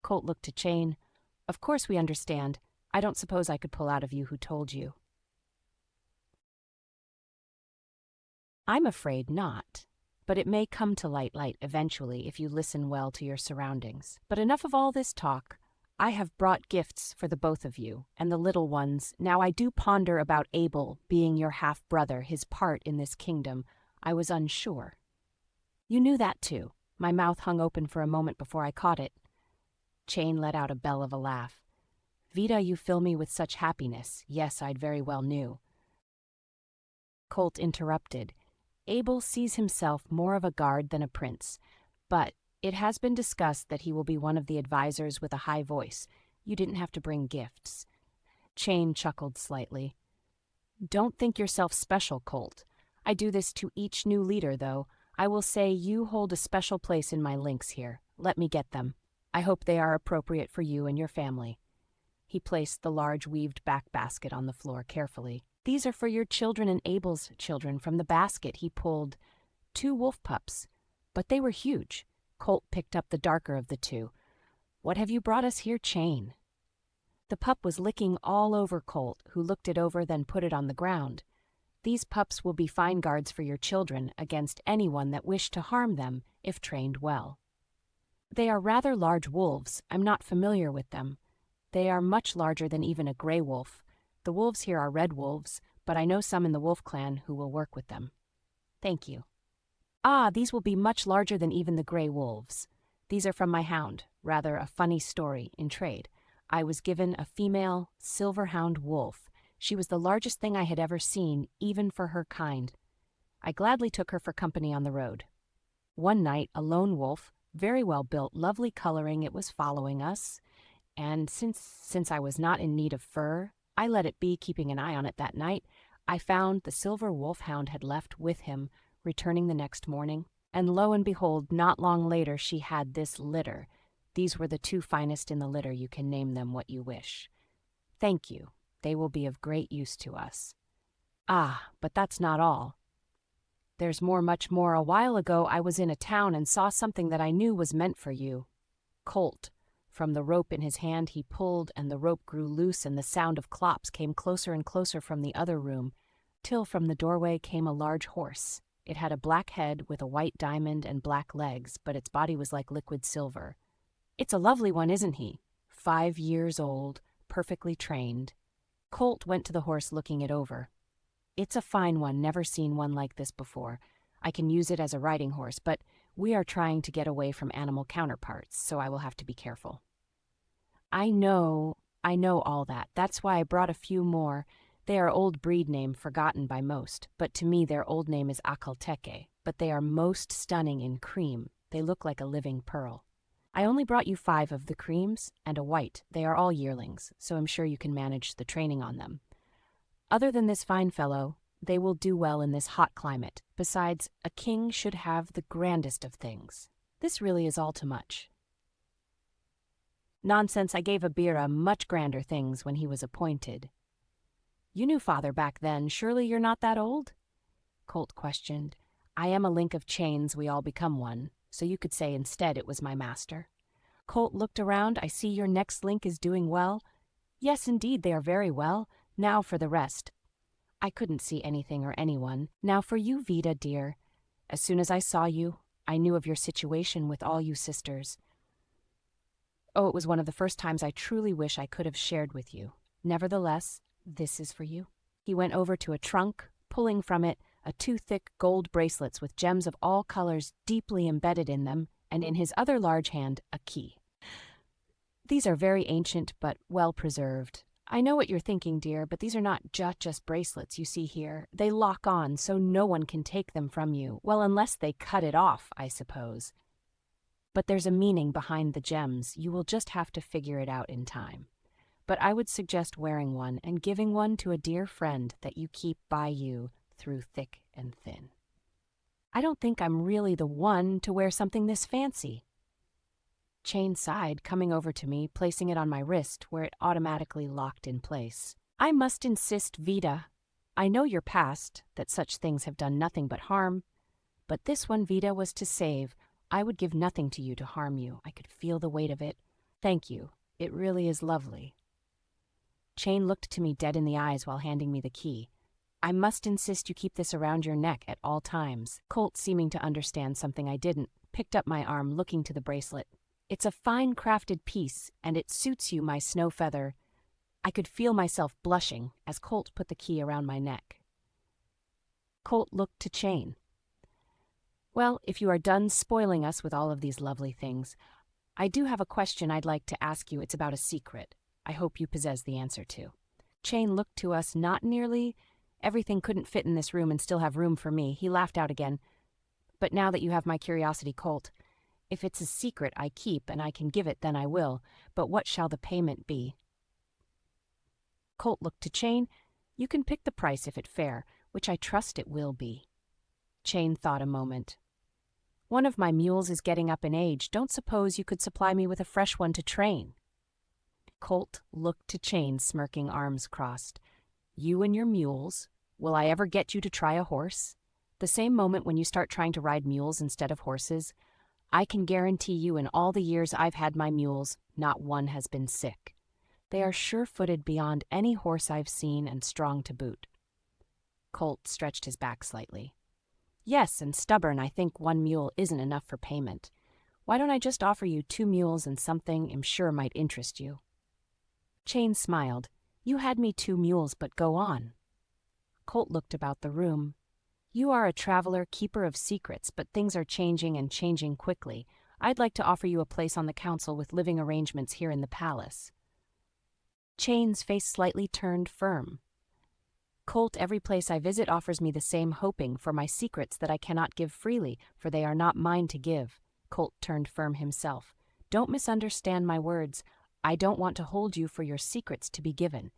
Colt looked to Chain. Of course we understand. I don't suppose I could pull out of you who told you. I'm afraid not. But it may come to light eventually if you listen well to your surroundings. But enough of all this talk. I have brought gifts for the both of you, and the little ones. Now I do ponder about Abel being your half-brother, his part in this kingdom. I was unsure. You knew that too. My mouth hung open for a moment before I caught it. Chain let out a bell of a laugh. Vida, you fill me with such happiness. Yes, I'd very well knew. Colt interrupted. Abel sees himself more of a guard than a prince, but it has been discussed that he will be one of the advisors with a high voice. You didn't have to bring gifts. Chain chuckled slightly. Don't think yourself special, Colt. I do this to each new leader, though. I will say you hold a special place in my links here. Let me get them. I hope they are appropriate for you and your family. He placed the large weaved back basket on the floor carefully. These are for your children and Abel's children. From the basket he pulled 2 wolf pups, but they were huge. Colt picked up the darker of the 2. What have you brought us here, Chain? The pup was licking all over Colt, who looked it over, then put it on the ground. These pups will be fine guards for your children against anyone that wished to harm them if trained well. They are rather large wolves. I'm not familiar with them. They are much larger than even a gray wolf. The wolves here are red wolves, but I know some in the wolf clan who will work with them. Thank you. Ah, these will be much larger than even the gray wolves. These are from my hound, rather a funny story in trade. I was given a female silver hound wolf. She was the largest thing I had ever seen, even for her kind. I gladly took her for company on the road. One night, a lone wolf, very well built, lovely coloring, it was following us, and since I was not in need of fur, I let it be, keeping an eye on it that night. I found the silver wolfhound had left with him, returning the next morning, and lo and behold, not long later she had this litter. These were the 2 finest in the litter. You can name them what you wish. Thank you. They will be of great use to us. Ah, but that's not all. There's more, much more. A while ago I was in a town and saw something that I knew was meant for you. Colt. From the rope in his hand he pulled, and the rope grew loose, and the sound of clops came closer and closer from the other room, till from the doorway came a large horse. It had a black head with a white diamond and black legs, but its body was like liquid silver. It's a lovely one, isn't he? 5 years old, perfectly trained. Colt went to the horse, looking it over. It's a fine one, never seen one like this before. I can use it as a riding horse, but we are trying to get away from animal counterparts, so I will have to be careful. I know all that. That's why I brought a few more. They are old breed name, forgotten by most, but to me their old name is Akalteke, but they are most stunning in cream. They look like a living pearl. I only brought you 5 of the creams and a white. They are all yearlings, so I'm sure you can manage the training on them. Other than this fine fellow, they will do well in this hot climate. Besides, a king should have the grandest of things. This really is all too much. Nonsense, I gave Abira much grander things when he was appointed. You knew father back then. Surely you're not that old? Colt questioned. I am a link of chains, we all become one, so you could say instead it was my master. Colt looked around. I see your next link is doing well. Yes, indeed, they are very well. Now for the rest. I couldn't see anything or anyone. Now for you, Vida, dear. As soon as I saw you, I knew of your situation with all you sisters. Oh, it was one of the first times I truly wish I could have shared with you. Nevertheless, this is for you. He went over to a trunk, pulling from it 2 thick gold bracelets with gems of all colors deeply embedded in them, and in his other large hand, a key. These are very ancient but well preserved. I know what you're thinking, dear, but these are not just bracelets you see here. They lock on so no one can take them from you. Well, unless they cut it off, I suppose. But there's a meaning behind the gems. You will just have to figure it out in time. But I would suggest wearing one and giving one to a dear friend that you keep by you through thick and thin. I don't think I'm really the one to wear something this fancy. Chain sighed, coming over to me, placing it on my wrist where it automatically locked in place. I must insist, Vida. I know your past, that such things have done nothing but harm. But this one, Vida, was to save. I would give nothing to you to harm you. I could feel the weight of it. Thank you. It really is lovely. Chain looked to me dead in the eyes while handing me the key. I must insist you keep this around your neck at all times. Colt, seeming to understand something I didn't, picked up my arm, looking to the bracelet. It's a fine crafted piece, and it suits you, my snow feather. I could feel myself blushing as Colt put the key around my neck. Colt looked to Chain. Well, if you are done spoiling us with all of these lovely things, I do have a question I'd like to ask you. It's about a secret I hope you possess the answer to. Chain looked to us. Not nearly. Everything couldn't fit in this room and still have room for me. He laughed out again. But now that you have my curiosity, Colt, if it's a secret I keep and I can give it, then I will. But what shall the payment be? Colt looked to Chain. You can pick the price if it fair, which I trust it will be. Chain thought a moment. One of my mules is getting up in age. Don't suppose you could supply me with a fresh one to train? Colt looked to Chain, smirking, arms crossed. You and your mules? Will I ever get you to try a horse? The same moment when you start trying to ride mules instead of horses, I can guarantee you in all the years I've had my mules, not one has been sick. They are sure-footed beyond any horse I've seen and strong to boot. Colt stretched his back slightly. Yes, and stubborn. I think one mule isn't enough for payment. Why don't I just offer you 2 mules and something I'm sure might interest you? Chain smiled. You had me 2 mules, but go on. Colt looked about the room. You are a traveler, keeper of secrets, but things are changing and changing quickly. I'd like to offer you a place on the council with living arrangements here in the palace. Chain's face slightly turned firm. Colt, every place I visit offers me the same, hoping for my secrets that I cannot give freely, for they are not mine to give. Colt turned firm himself. Don't misunderstand my words. I don't want to hold you for your secrets to be given.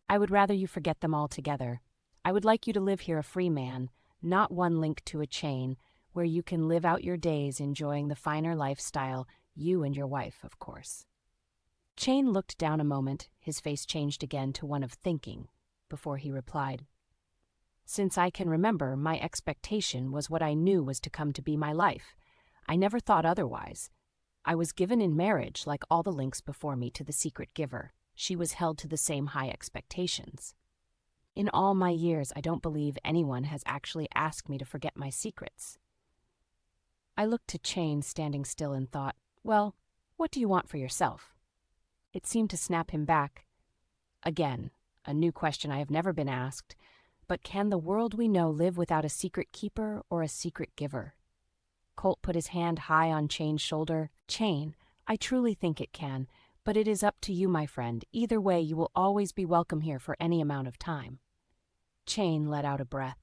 I would rather you forget them altogether. I would like you to live here a free man, not one linked to a chain, where you can live out your days enjoying the finer lifestyle, you and your wife, of course. Chain looked down a moment, his face changed again to one of thinking, before he replied. Since I can remember, my expectation was what I knew was to come to be my life. I never thought otherwise. I was given in marriage, like all the links before me, to the secret giver. She was held to the same high expectations. In all my years, I don't believe anyone has actually asked me to forget my secrets. I looked to Chain, standing still, and thought, well, what do you want for yourself? It seemed to snap him back. Again, a new question I have never been asked, but can the world we know live without a secret keeper or a secret giver? Colt put his hand high on Chain's shoulder. Chain, I truly think it can, but it is up to you, my friend. Either way, you will always be welcome here for any amount of time. Chain let out a breath.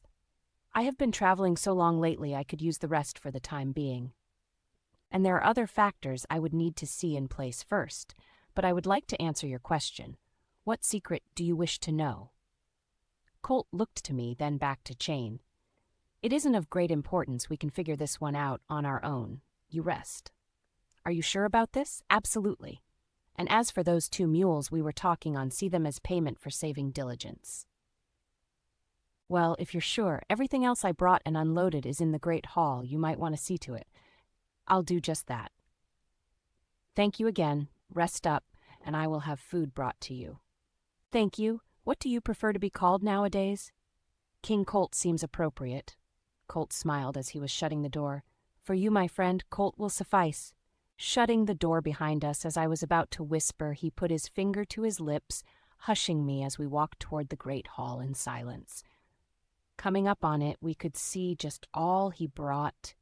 I have been traveling so long lately I could use the rest for the time being. And there are other factors I would need to see in place first, but I would like to answer your question. What secret do you wish to know? Colt looked to me, then back to Chain. It isn't of great importance. We can figure this one out on our own. You rest. Are you sure about this? Absolutely. And as for those 2 mules we were talking on, see them as payment for saving diligence. Well, if you're sure, everything else I brought and unloaded is in the Great Hall. You might want to see to it. I'll do just that. Thank you again. Rest up, and I will have food brought to you. Thank you. What do you prefer to be called nowadays? King Colt seems appropriate. Colt smiled as he was shutting the door. For you, my friend, Colt will suffice. Shutting the door behind us, as I was about to whisper, he put his finger to his lips, hushing me as we walked toward the great hall in silence. Coming up on it, we could see just all he brought